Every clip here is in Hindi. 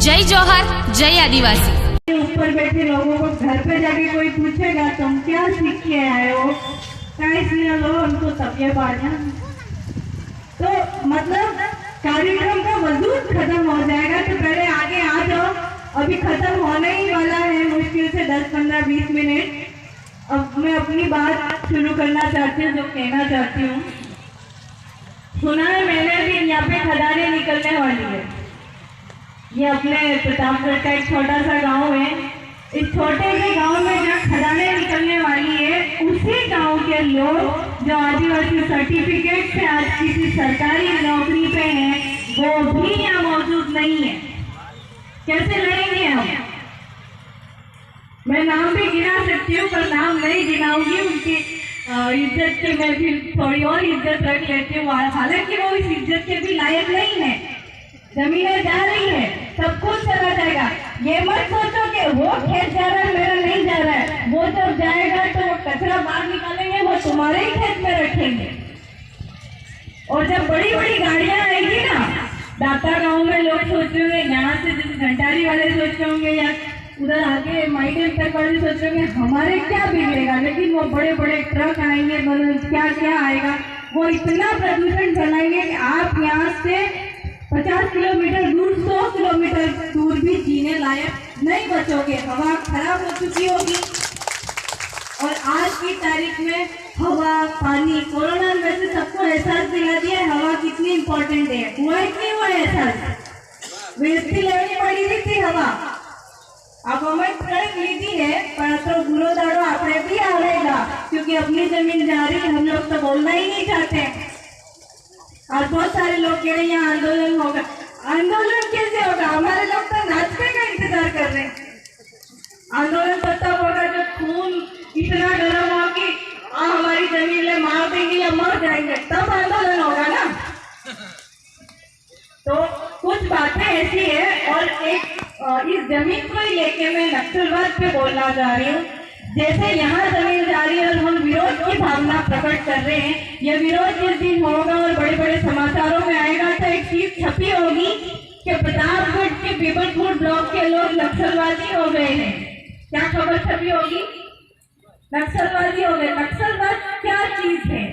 जय जोहार, जय आदिवासी। ऊपर बैठे लोगों को घर पे जाके कोई पूछेगा तुम क्या सीख के आए हो, इसलिए लो उनको तबियत आ जाए तो मतलब कार्यक्रम का वजूद खत्म हो जाएगा। तो पहले आगे आ जाओ, अभी खत्म होने ही वाला है मुश्किल से 10, 15, 20 मिनट। अब मैं अपनी बात शुरू करना चाहती हूँ, जो कहना चाहती हूँ। सुना है मैंने भी यहाँ पे खदानें निकलने वाली है। ये अपने प्रतापगढ़ का एक छोटा सा गांव है। इस छोटे से गांव में जहाँ खदानें निकलने वाली है, उसी गांव के लोग जो आदिवासी सर्टिफिकेट से आज किसी सरकारी नौकरी पे हैं, वो भी यहाँ मौजूद नहीं है। कैसे लड़ेंगे हम? मैं नाम भी गिना सकती हूँ पर नाम नहीं गिनाऊंगी। उनकी इज्जत की मैं फिर थोड़ी और इज्जत रख लेती हूँ। हालांकि वो इस इज्जत के भी लायक नहीं है। जमीनें जा रही है, सब कुछ चला जाएगा। ये मत सोचो कि वो खेत जा रहा है, मेरा नहीं जा रहा है। वो जब जाएगा तो वो कचरा बाहर निकालेंगे, वो तुम्हारे ही खेत में रखेंगे। और जब बड़ी बड़ी गाड़ियां आएगी ना, दाता गांव में लोग सोच रहे होंगे, यहाँ से जैसे घंटारी वाले सोच रहे होंगे या उधर आगे माइटेल तक वाले सोच रहे होंगे हमारे क्या बिगड़ेगा। लेकिन वो बड़े बड़े ट्रक आएंगे, क्या क्या आएगा, वो इतना प्रदूषण फैलाएंगे कि आप यहाँ से 50 किलोमीटर दूर, 100 किलोमीटर दूर भी जीने लायक नहीं बचोगे। हवा खराब हो चुकी होगी। और आज की तारीख में हवा, पानी, कोरोना में वैसे सबको एहसास दिला दिया है हवा कितनी इम्पोर्टेंट है। हुआ कि हुआ एहसास? बेइज्जती लेनी पड़ी थी हवा। अब हमें ट्रेन लीधी है पर तो गुरो दाड़ो आपने भी आवेगा, क्योंकि अपनी जमीन जा रही है। हम लोग तो बोलना ही नहीं चाहते। और बहुत सारे लोग कह रहे हैं यहाँ आंदोलन होगा। आंदोलन कैसे होगा? हमारे लोग तो नाचने का इंतजार कर रहे हैं। आंदोलन तो तब होगा जब खून इतना गर्म हो कि हमारी जमीन ले मार देंगे या मर जाएंगे, तब आंदोलन होगा ना। तो कुछ बातें ऐसी है। और एक इस जमीन को ही लेके मैं नक्सलवाद पे बोलना चाह रही हूँ। जैसे यहाँ जमीन जा रही है और हम विरोध की भावना प्रकट कर रहे हैं, यह विरोध जिस दिन होगा और बड़े बड़े समाचारों में आएगा तो एक चीज छपी होगी कि प्रतापगढ़ के बीबलपुर ब्लॉक के लोग नक्सलवादी हो गए हैं। क्या खबर छपी होगी? नक्सलवादी हो गए। नक्सलवाद क्या चीज है?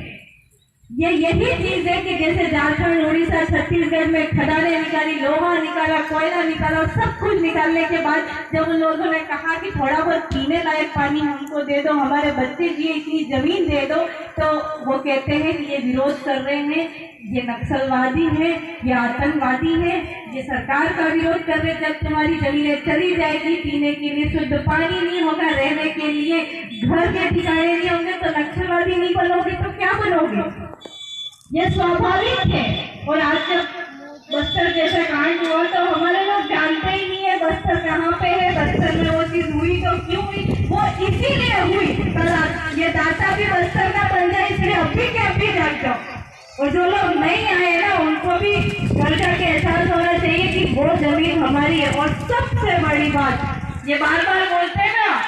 ये यही चीज है कि जैसे झारखंड, उड़ीसा, छत्तीसगढ़ में खदानें निकाली, लोहा निकाला, कोयला निकाला और सब कुछ निकालने के बाद जब उन लोगों ने कहा कि थोड़ा बहुत पीने लायक पानी हमको दे दो, हमारे बच्चे जिए, इतनी जमीन दे दो, तो वो कहते हैं कि ये विरोध कर रहे हैं, ये नक्सलवादी है, ये आतंकवादी है, ये सरकार का विरोध कर रहे। जब तुम्हारी जमीनें चली जाएगी, पीने के लिए शुद्ध पानी नहीं होगा, रहने के लिए घर के ठिकाने नहीं होंगे, तो नक्सलवादी नहीं बनोगे तो क्या बनोगे? ये स्वाभाविक है। और आज जब बस्तर जैसा कांड हुआ तो हमारे लोग जानते ही नहीं है बस्तर कहाँ पे है, बस्तर में वो चीज हुई तो क्यों हुई, वो इसीलिए हुई। ये दाता भी बस्तर का बन जाए, इसलिए अभी के अभी जाग जाओ। और जो लोग नहीं आए ना, उनको भी घर जाके एहसास होना चाहिए कि वो जमीन हमारी है। और सबसे बड़ी बात, ये बार बार बोलते हैं ना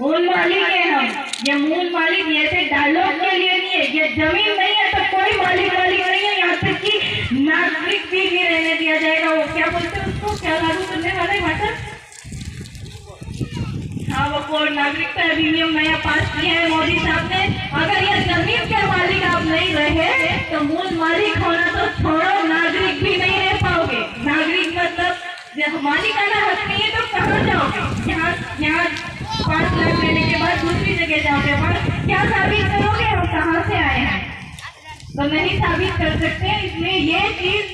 मूल मालिक है हम, ये मूल मालिक ये से डायलॉग के लिए नहीं है। ये जमीन नहीं है तो कोई मालिक नहीं है। यहाँ तक कि नागरिक भी नहीं रहने दिया जाएगा। वो क्या बोलते हैं उसको, क्या लागू करने वाले मतलब, हाँ वो नागरिकता अधिनियम नया पास किया है मोदी साहब ने। अगर ये जमीन के मालिक आप नहीं रहे तो मूल मालिक होना तो छोड़ो, नागरिक भी नहीं रह पाओगे। नागरिक मतलब जब मालिकाना हक नहीं है तो कहाँ जाओगे? यहाँ 5 लाख लेने के बाद दूसरी जगह जाओगे, पर क्या साबित करोगे हम कहाँ से आए हैं? तो नहीं साबित कर सकते। इसलिए ये चीज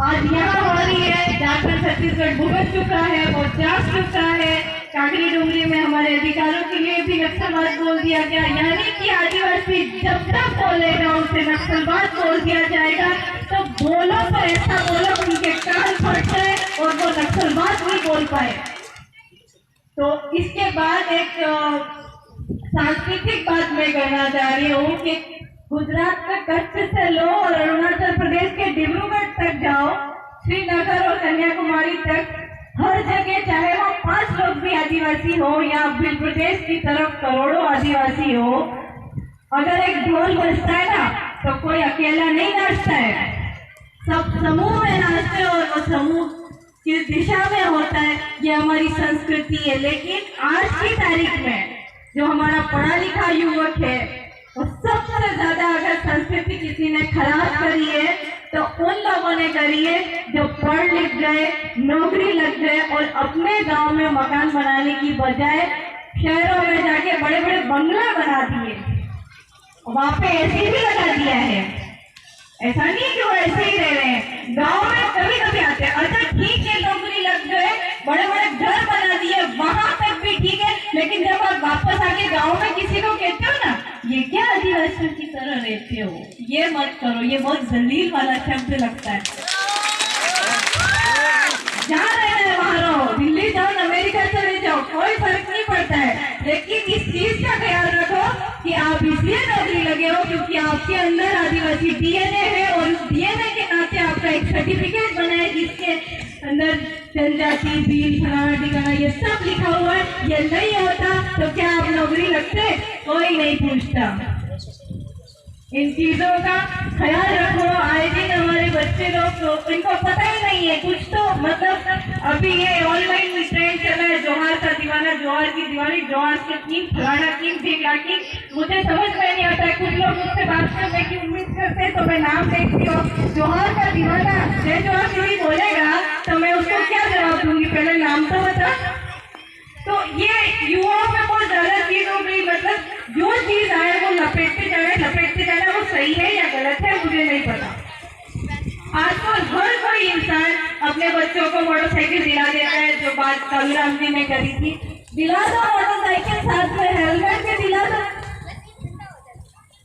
आज यहाँ हो रही है। झारखंड, छत्तीसगढ़ भुगत चुका है, वो जाग चुका है। कांकरी डुंगरी में हमारे अधिकारों के लिए भी नक्सलवाद बोल दिया गया, यानी कि आदिवासी जब तक बोलेगा उसे नक्सलवाद बोल दिया जाएगा। तो बोलो तो ऐसा बोलो उनके कान फट जाए और वो नक्सलवाद नहीं बोल पाए। तो इसके बाद एक सांस्कृतिक बात मैं कहना चाह रही हूँ कि गुजरात के कच्छ से लो और अरुणाचल प्रदेश के डिब्रूगढ़ तक जाओ, श्रीनगर और कन्याकुमारी तक, हर जगह चाहे वो 5 लोग भी आदिवासी हो या मध्य प्रदेश की तरफ करोड़ों आदिवासी हो, अगर एक ढोल बजता है ना तो कोई अकेला नहीं नाचता है, सब समूह में नाचते और वो समूह किस दिशा में होता है, ये हमारी संस्कृति है। लेकिन आज की तारीख में जो हमारा पढ़ा लिखा युवक है, और सबसे ज्यादा अगर संस्कृति किसी ने खराब करी है तो उन लोगों ने करी है जो पढ़ लिख गए, नौकरी लग गए और अपने गांव में मकान बनाने की बजाय शहरों में जाके बड़े बड़े बंगला बना दिए, वहां पे एसी भी लगा दिया है। ऐसा नहीं है कि वो ऐसे ही रह रहे हैं, गांव में कभी कभी आते हैं। अच्छा ठीक है, नौकरी लग गए, बड़े बड़े घर बना दिए, वहां तक भी ठीक है। लेकिन जब आप वापस आके गांव में किसी को कहते हो ना, ये क्या आदिवासियों की तरह रहते हो, ये मत करो, ये बहुत जलील वाला शब्द लगता है। जहाँ रहना है वहां रहो, दिल्ली जाओ, अमेरिका चले जाओ, कोई फर्क नहीं पड़ता है। लेकिन इस चीज का ख्याल रखो कि आप इसलिए नौकरी लगे हो क्योंकि आपके अंदर आदिवासी डीएनए है, और उस डीएनए के नाते आपका एक सर्टिफिकेट बना है जिसके अंदर जनजाति, भील, फलाना ठिकाना ये सब लिखा हुआ है। ये नहीं होता तो क्या आप नौकरी लगते? कोई नहीं पूछता। इन चीजों का ख्याल रखो। आए दिन हमारे बच्चे लोग तो इनको पता ही नहीं है कुछ, तो मतलब अभी ये ऑनलाइन ट्रेंड चला है, जोहार का दीवाना, जोहार की दीवानी, जोहार के किंग, फलाना किंग, ढीला किंग, मुझे समझ में नहीं आता है। कुछ लोग मुझसे बात करने की उम्मीद करते हैं तो मैं नाम देखती हूँ, जोहार का दीवाना, जय जोहार कोई बोलेगा तो मैं उसको क्या जवाब दूंगी, पहले नाम तो बता। तो ये युवाओं में बहुत ज्यादा चीज हो गई, मतलब जो चीज आए वो लपेटते जाना वो सही है या गलत है मुझे नहीं पता। आजकल हर कोई इंसान अपने बच्चों को मोटरसाइकिल दिला देता है, जो बात कविराम जी ने करी थी, दिला दो मोटरसाइकिल, साथ में हेलमेट भी दिला दो।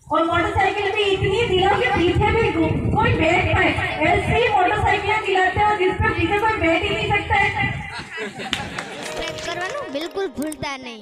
और मोटरसाइकिल भी इतनी दिलाओ कि पीछे भी कोई बैठ पाए। ऐसी मोटरसाइकिल दिलाते हो जिसपे पीछे कोई बैठ ही नहीं सकता है। સબસ્ક્રાઇબ કરવાનું બિલકુલ ભૂલતા નહીં।